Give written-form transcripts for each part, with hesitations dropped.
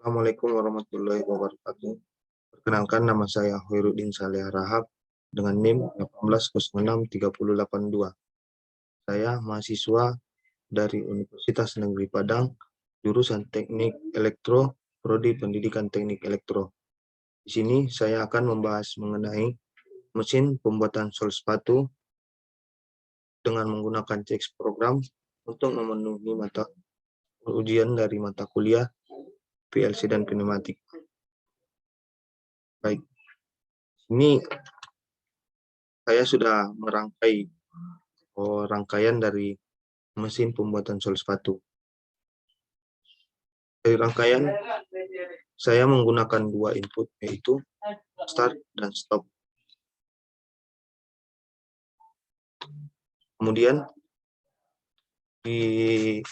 Assalamualaikum warahmatullahi wabarakatuh. Perkenalkan, nama saya Hoirudin Saleh Rahab dengan NIM 18063082. Saya mahasiswa dari Universitas Negeri Padang, jurusan Teknik Elektro, Prodi Pendidikan Teknik Elektro. Di sini saya akan membahas mengenai mesin pembuatan sol sepatu dengan menggunakan CX program untuk memenuhi mata ujian dari mata kuliah PLC dan pneumatik. Baik, ini saya sudah merangkai rangkaian dari mesin pembuatan sol sepatu. Dari rangkaian, saya menggunakan dua input, yaitu start dan stop. Kemudian di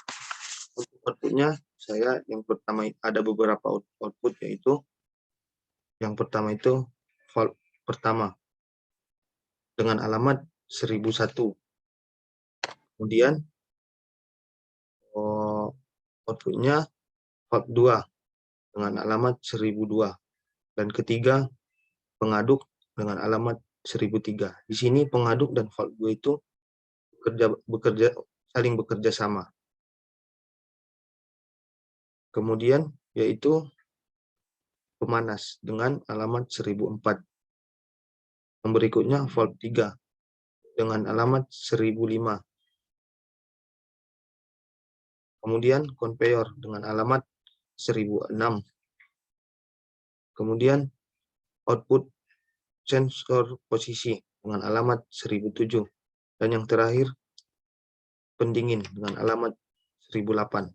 outputnya, saya yang pertama ada beberapa output, yaitu yang pertama itu valve pertama dengan alamat 1001. Kemudian outputnya valve 2 dengan alamat 1002. Dan ketiga, pengaduk dengan alamat 1003. Di sini pengaduk dan valve 2 itu saling bekerja sama. Kemudian yaitu pemanas dengan alamat 1004. Yang berikutnya valve 3 dengan alamat 1005. Kemudian conveyor dengan alamat 1006. Kemudian output sensor posisi dengan alamat 1007. Dan yang terakhir pendingin dengan alamat 1008.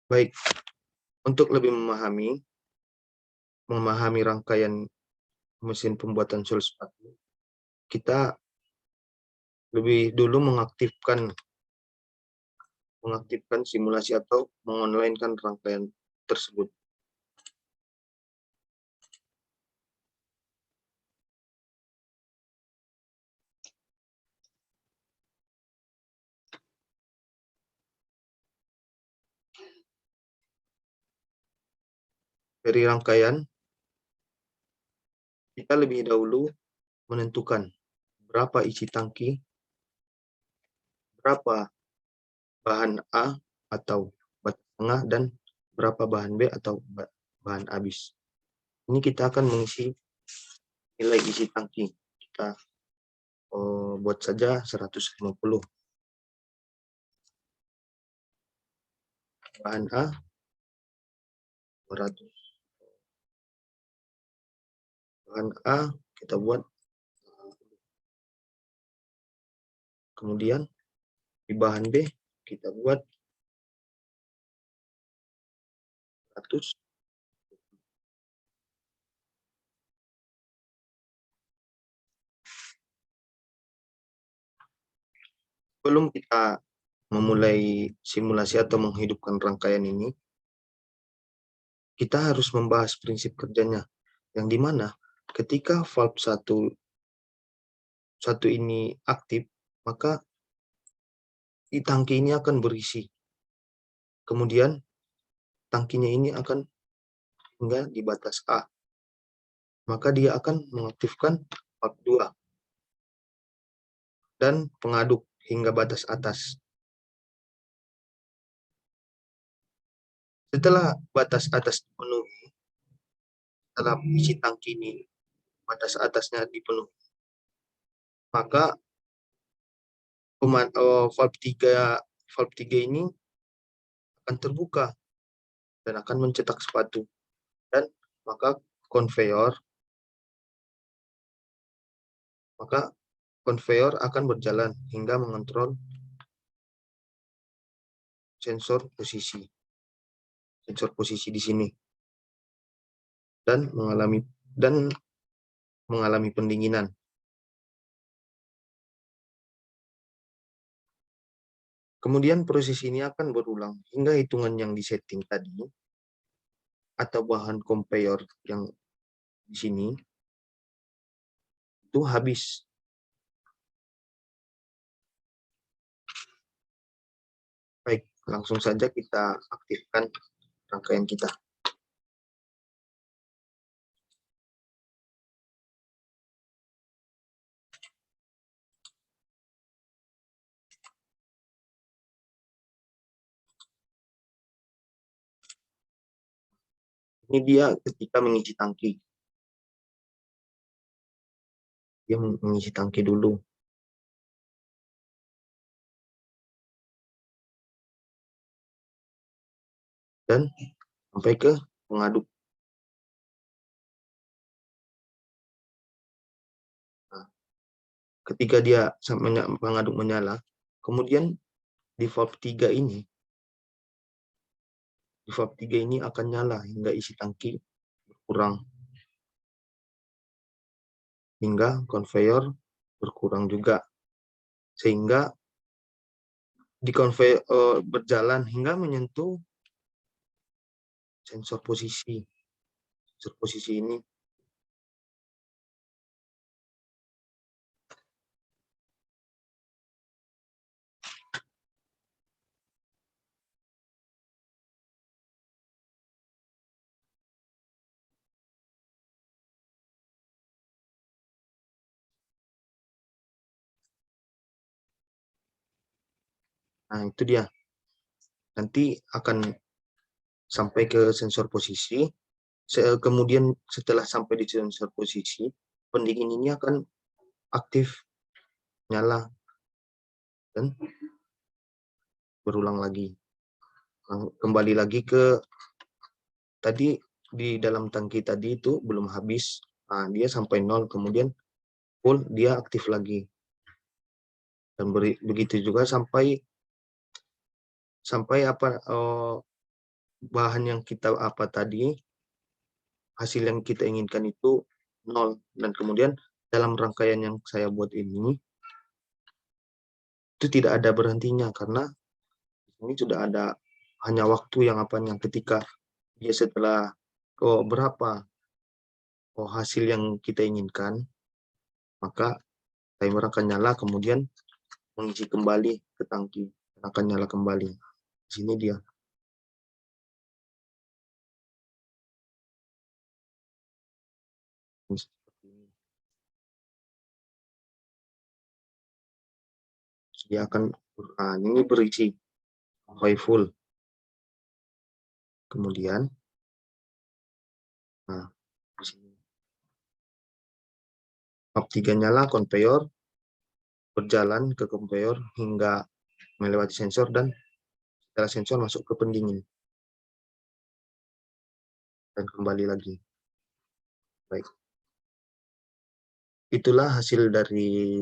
Baik, untuk lebih memahami rangkaian mesin pembuatan sol sepatu, kita lebih dulu mengaktifkan simulasi atau mengonlinekan rangkaian tersebut. Dari rangkaian, kita lebih dahulu menentukan berapa isi tangki, berapa bahan A atau batas tengah, dan berapa bahan B atau bahan habis. Ini kita akan mengisi nilai isi tangki. Kita buat saja 150. Bahan A 200. Bahan A kita buat. Kemudian di bahan B kita buat 100. Sebelum kita memulai simulasi atau menghidupkan rangkaian ini, kita harus membahas prinsip kerjanya, yang dimana ketika valve satu ini aktif, maka di tangki ini akan berisi. Kemudian tangkinya ini akan hingga di batas A. Maka dia akan mengaktifkan valve 2 dan pengaduk hingga batas atas. Setelah batas atas dipenuhi, setelah isi tangki ini batas atasnya dipenuhi, maka valve 3 ini akan terbuka dan akan mencetak sepatu, dan maka konveyor akan berjalan hingga mengontrol sensor posisi di sini dan mengalami pendinginan. Kemudian proses ini akan berulang hingga hitungan yang disetting tadi atau bahan konveyor yang di sini itu habis. langsung saja kita aktifkan rangkaian kita. Ini dia ketika mengisi tangki. Dia mengisi tangki dulu. Dan sampai ke pengaduk. Nah, ketika dia pengaduk menyala, kemudian di valve 3 ini, akan nyala hingga isi tangki berkurang. Hingga konveyor berkurang juga. Sehingga di konveyor berjalan hingga menyentuh sensor posisi. Sensor posisi ini nah itu dia. Nanti akan sampai ke sensor posisi. Kemudian setelah sampai di sensor posisi, pendingin ini akan aktif, nyala, dan berulang lagi. Kembali lagi ke tadi di dalam tangki tadi itu belum habis. Nah, dia sampai 0, kemudian full, dia aktif lagi. Dan begitu juga sampai bahan yang kita tadi, hasil yang kita inginkan itu 0. Dan kemudian dalam rangkaian yang saya buat ini, itu tidak ada berhentinya, karena ini sudah ada hanya waktu yang ketika dia setelah berapa hasil yang kita inginkan, maka timer akan nyala, kemudian mengisi kembali ke tangki, akan nyala kembali. Di sini dia. Dia akan ini berisi sampai full. Kemudian di sini valve 3 nyala, konveyor berjalan ke konveyor hingga melewati sensor, dan setelah sensor masuk ke pendingin dan kembali lagi. Baik, itulah hasil dari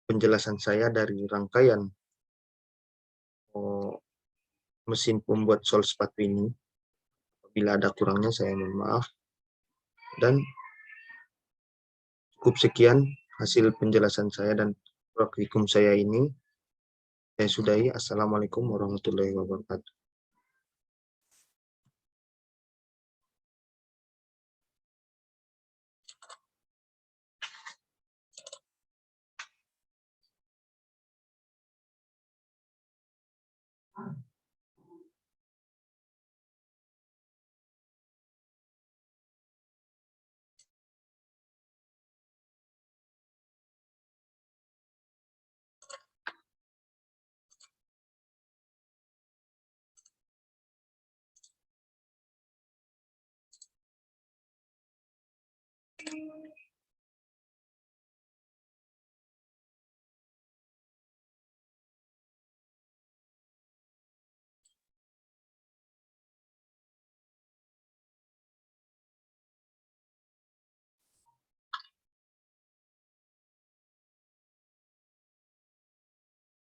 penjelasan saya dari rangkaian mesin pembuat sol sepatu ini. Bila ada kurangnya saya mohon maaf, dan cukup sekian hasil penjelasan saya dan praktikum saya ini. Saya sudahi. Assalamualaikum warahmatullahi wabarakatuh.